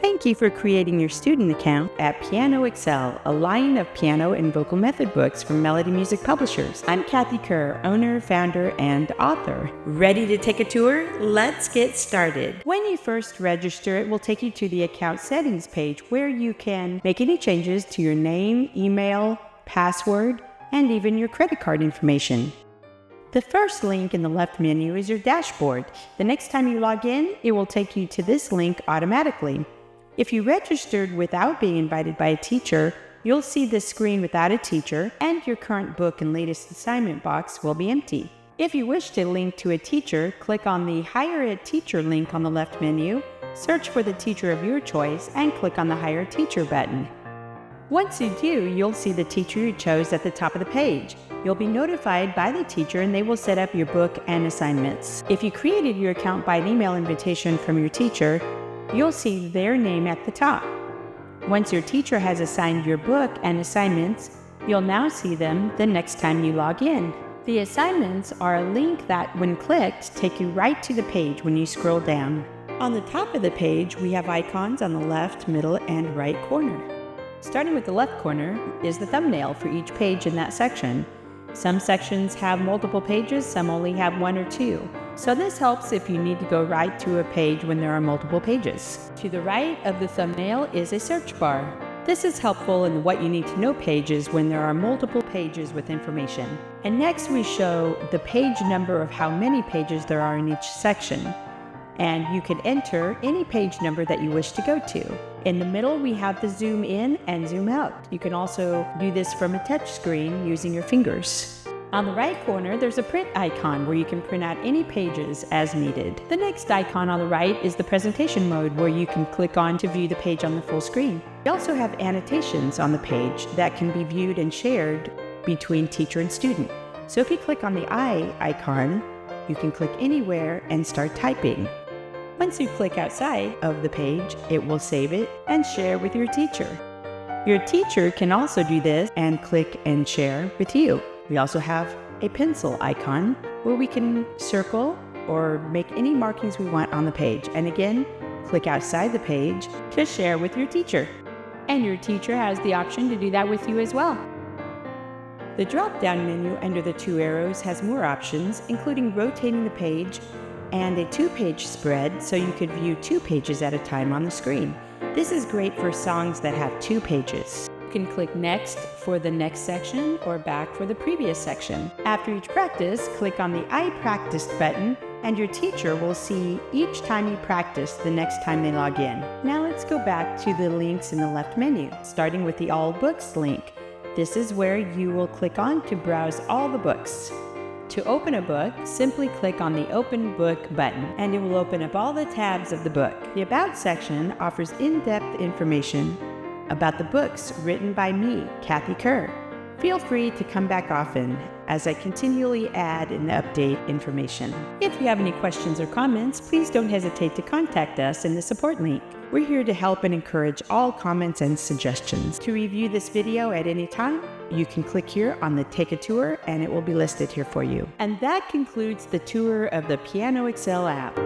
Thank you for creating your student account at Piano Excel, a line of piano and vocal method books from Melody Music Publishers. I'm Kathy Kerr, owner, founder, and author. Ready to take a tour? Let's get started. When you first register, it will take you to the account settings page where you can make any changes to your name, email, password, and even your credit card information. The first link in the left menu is your dashboard. The next time you log in, it will take you to this link automatically. If you registered without being invited by a teacher, you'll see this screen without a teacher, and your current book and latest assignment box will be empty. If you wish to link to a teacher, click on the Hire a Teacher link on the left menu, search for the teacher of your choice, and click on the Hire a Teacher button. Once you do, you'll see the teacher you chose at the top of the page. You'll be notified by the teacher and they will set up your book and assignments. If you created your account by an email invitation from your teacher, you'll see their name at the top. Once your teacher has assigned your book and assignments, you'll now see them the next time you log in. The assignments are a link that, when clicked, take you right to the page when you scroll down. On the top of the page, we have icons on the left, middle, and right corner. Starting with the left corner is the thumbnail for each page in that section. Some sections have multiple pages, some only have one or two. So this helps if you need to go right to a page when there are multiple pages. To the right of the thumbnail is a search bar. This is helpful in what you need to know pages when there are multiple pages with information. And next we show the page number of how many pages there are in each section. And you can enter any page number that you wish to go to. In the middle, we have the zoom in and zoom out. You can also do this from a touch screen using your fingers. On the right corner, there's a print icon where you can print out any pages as needed. The next icon on the right is the presentation mode where you can click on to view the page on the full screen. We also have annotations on the page that can be viewed and shared between teacher and student. So if you click on the eye icon, you can click anywhere and start typing. Once you click outside of the page, it will save it and share with your teacher. Your teacher can also do this and click and share with you. We also have a pencil icon where we can circle or make any markings we want on the page. And again, click outside the page to share with your teacher. And your teacher has the option to do that with you as well. The drop-down menu under the two arrows has more options, including rotating the page and a two-page spread so you could view 2 pages at a time on the screen. This is great for songs that have 2 pages. You can click Next for the next section or back for the previous section. After each practice, click on the I Practiced button and your teacher will see each time you practice the next time they log in. Now let's go back to the links in the left menu, starting with the All Books link. This is where you will click on to browse all the books. To open a book, simply click on the Open Book button and it will open up all the tabs of the book. The About section offers in-depth information about the books written by me, Kathy Kerr. Feel free to come back often as I continually add and update information. If you have any questions or comments, please don't hesitate to contact us in the support link. We're here to help and encourage all comments and suggestions. To review this video at any time, you can click here on the Take a Tour and it will be listed here for you. And that concludes the tour of the Piano Excel app.